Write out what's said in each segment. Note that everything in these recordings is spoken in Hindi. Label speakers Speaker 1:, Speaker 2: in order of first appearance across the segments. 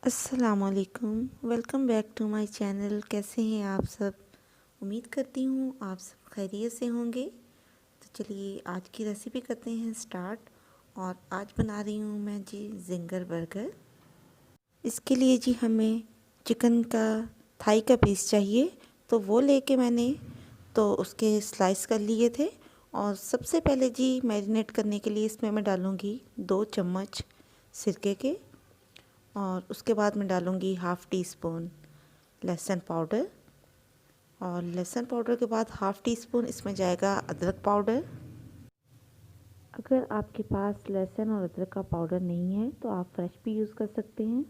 Speaker 1: अस्सलामुअलैकुम, welcome back to my channel. कैसे हैं आप सब? उम्मीद करती हूँ आप सब खैरियत से होंगे। तो चलिए आज की रेसिपी करते हैं स्टार्ट। और आज बना रही हूँ मैं जी ज़िंगर बर्गर। इसके लिए जी हमें चिकन का थाई का पीस चाहिए, तो वो लेके मैंने तो उसके स्लाइस कर लिए थे। और सबसे पहले जी मैरिनेट करने के लिए इसमें मैं डालूँगी 2 चम्मच सिरके के। और उसके बाद मैं डालूँगी हाफ़ टी स्पून लहसुन पाउडर। और लहसुन पाउडर के बाद हाफ़ टी स्पून इसमें जाएगा अदरक पाउडर। अगर आपके पास लहसुन और अदरक का पाउडर नहीं है तो आप फ्रेश भी यूज़ कर सकते हैं।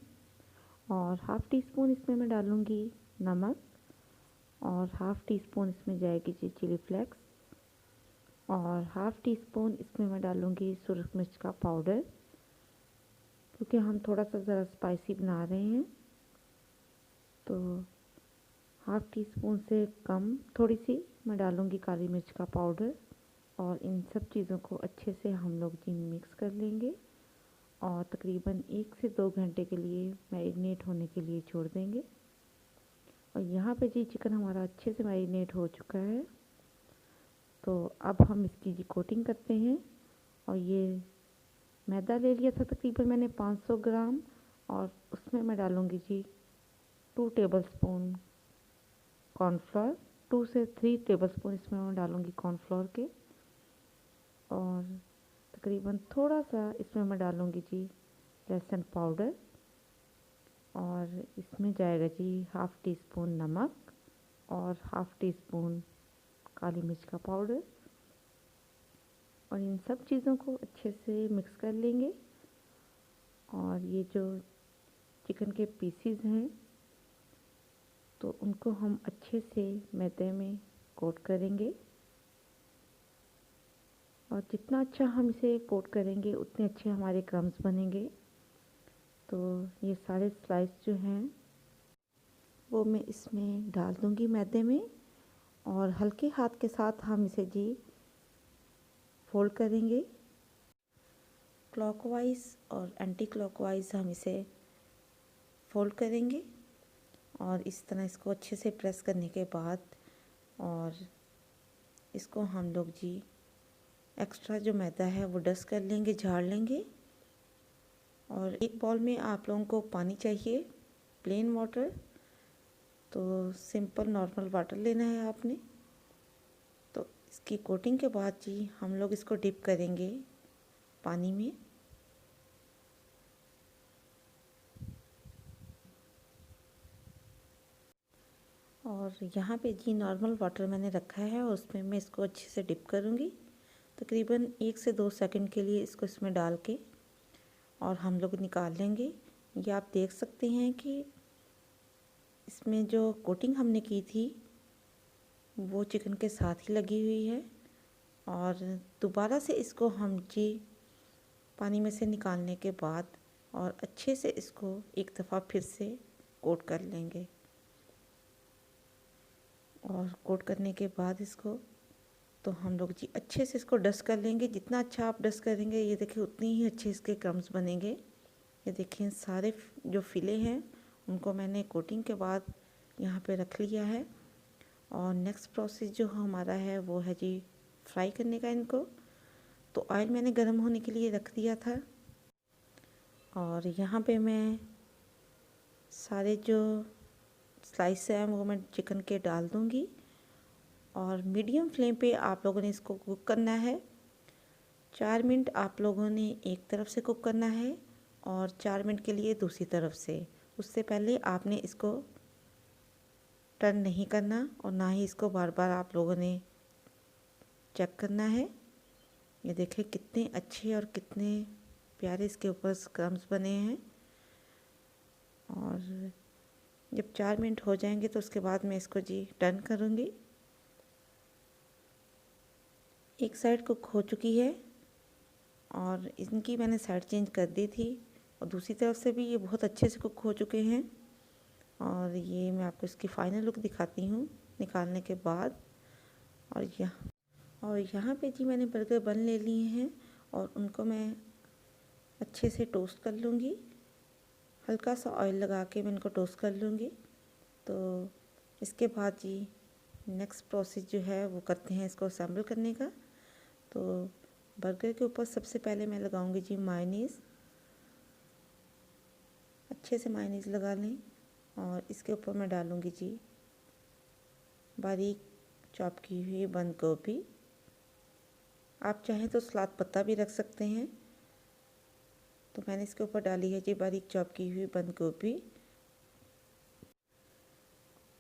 Speaker 1: और हाफ़ टी स्पून इसमें मैं डालूँगी नमक। और हाफ़ टी स्पून इसमें जाएगी जी चिली फ्लेक्स। और हाफ़ टी स्पून इसमें मैं डालूँगी सुरख मिर्च का पाउडर, क्योंकि हम थोड़ा सा ज़रा स्पाइसी बना रहे हैं। तो हाफ़ टी स्पून से कम थोड़ी सी मैं डालूँगी काली मिर्च का पाउडर। और इन सब चीज़ों को अच्छे से हम लोग जी मिक्स कर लेंगे और तकरीबन 1 से 2 घंटे के लिए मैरिनेट होने के लिए छोड़ देंगे। और यहाँ पे जी चिकन हमारा अच्छे से मैरिनेट हो चुका है। तो अब हम इसकी जी कोटिंग करते हैं। और ये मैदा ले लिया था तकरीबन मैंने 500 ग्राम। और उसमें मैं डालूँगी जी 2 टेबल स्पून कॉर्नफ्लोर। 2 से 3 टेबल स्पून इसमें मैं डालूँगी कॉर्नफ्लोर के। और तकरीबन थोड़ा सा इसमें मैं डालूँगी जी लहसुन पाउडर। और इसमें जाएगा जी हाफ़ टी स्पून नमक और हाफ़ टी स्पून काली मिर्च का पाउडर। और इन सब चीज़ों को अच्छे से मिक्स कर लेंगे। और ये जो चिकन के पीसीज हैं तो उनको हम अच्छे से मैदे में कोट करेंगे। और जितना अच्छा हम इसे कोट करेंगे उतने अच्छे हमारे क्रम्स बनेंगे। तो ये सारे स्लाइस जो हैं वो मैं इसमें डाल दूँगी मैदे में। और हल्के हाथ के साथ हम इसे जी फोल्ड करेंगे। क्लॉकवाइज और एंटी क्लॉकवाइज हम इसे फोल्ड करेंगे। और इस तरह इसको अच्छे से प्रेस करने के बाद और इसको हम लोग जी एक्स्ट्रा जो मैदा है वो डस्ट कर लेंगे, झाड़ लेंगे। और एक बॉल में आप लोगों को पानी चाहिए, प्लेन वाटर। तो सिंपल नॉर्मल वाटर लेना है आपने। तो इसकी कोटिंग के बाद जी हम लोग इसको डिप करेंगे पानी में। और यहाँ पे जी नॉर्मल वाटर मैंने रखा है और उसमें मैं इसको अच्छे से डिप करूँगी तकरीबन 1 से 2 सेकंड के लिए इसको इसमें डाल के। और हम लोग निकाल लेंगे। ये आप देख सकते हैं कि इसमें जो कोटिंग हमने की थी वो चिकन के साथ ही लगी हुई है। और दोबारा से इसको हम जी पानी में से निकालने के बाद और अच्छे से इसको एक दफ़ा फिर से कोट कर लेंगे। और कोट करने के बाद इसको तो हम लोग जी अच्छे से इसको डस्ट कर लेंगे। जितना अच्छा आप डस्ट करेंगे ये देखिए उतनी ही अच्छे इसके क्रम्स बनेंगे। ये देखिए सारे जो फिले हैं उनको मैंने कोटिंग के बाद यहाँ पे रख लिया है। और नेक्स्ट प्रोसेस जो हमारा है वो है जी फ्राई करने का इनको। तो ऑयल मैंने गर्म होने के लिए रख दिया था। और यहाँ पे मैं सारे जो स्लाइस हैं वो मैं चिकन के डाल दूँगी। और मीडियम फ्लेम पे आप लोगों ने इसको कुक करना है। 4 मिनट आप लोगों ने एक तरफ से कुक करना है और 4 मिनट के लिए दूसरी तरफ से। उससे पहले आपने इसको टर्न नहीं करना और ना ही इसको बार बार आप लोगों ने चेक करना है। ये देखिए कितने अच्छे और कितने प्यारे इसके ऊपर क्रम्स बने हैं। और जब 4 मिनट हो जाएंगे तो उसके बाद मैं इसको जी टर्न करूँगी। एक साइड कुक हो चुकी है और इनकी मैंने साइड चेंज कर दी थी। और दूसरी तरफ से भी ये बहुत अच्छे से कुक हो चुके हैं। और ये मैं आपको इसकी फ़ाइनल लुक दिखाती हूँ निकालने के बाद। और यहाँ पे जी मैंने बर्गर बन ले लिए हैं और उनको मैं अच्छे से टोस्ट कर लूँगी हल्का सा ऑयल लगा के मैं इनको टोस्ट कर लूँगी। तो इसके बाद जी नेक्स्ट प्रोसेस जो है वो करते हैं इसको असेंबल करने का। तो बर्गर के ऊपर सबसे पहले मैं लगाऊंगी जी मायोनीज़। अच्छे से मायोनीज़ लगा लें और इसके ऊपर मैं डालूंगी जी बारीक चॉप की हुई बंद गोभी। आप चाहें तो सलाद पत्ता भी रख सकते हैं। तो मैंने इसके ऊपर डाली है जी बारीक चॉप की हुई बंद गोभी।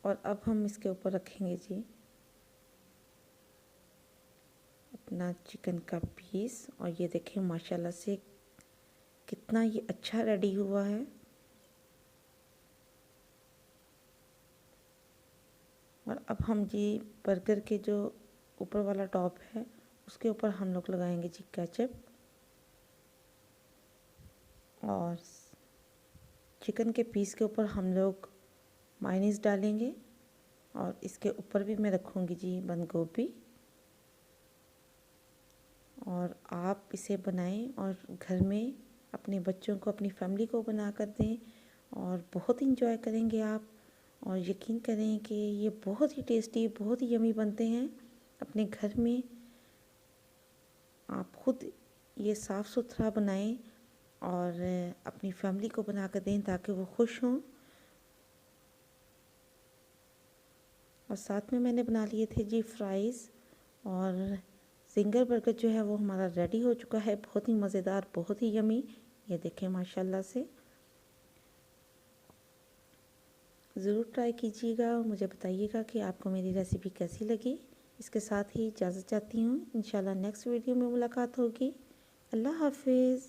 Speaker 1: और अब हम इसके ऊपर रखेंगे जी अपना चिकन का पीस। और ये देखें माशाल्लाह से कितना ये अच्छा रेडी हुआ है। और अब हम जी बर्गर के जो ऊपर वाला टॉप है उसके ऊपर हम लोग लगाएंगे जी केचप। और चिकन के पीस के ऊपर हम लोग मायोनीज़ डालेंगे। और इसके ऊपर भी मैं रखूँगी जी बंद गोभी। और आप इसे बनाएं और घर में अपने बच्चों को अपनी फैमिली को बना कर दें और बहुत इंजॉय करेंगे आप। और यकीन करें कि ये बहुत ही टेस्टी बहुत ही यमी बनते हैं। अपने घर में आप खुद ये साफ़ सुथरा बनाएं और अपनी फैमिली को बना कर दें ताकि वो खुश हों। और साथ में मैंने बना लिए थे जी फ्राइज़। और जिंगर बर्गर जो है वो हमारा रेडी हो चुका है। बहुत ही मज़ेदार बहुत ही यमी। ये देखें माशाल्लाह से ज़रूर ट्राई कीजिएगा और मुझे बताइएगा कि आपको मेरी रेसिपी कैसी लगी। इसके साथ ही इजाज़त चाहती हूँ। इंशाल्लाह नेक्स्ट वीडियो में मुलाकात होगी। अल्लाह हाफिज़।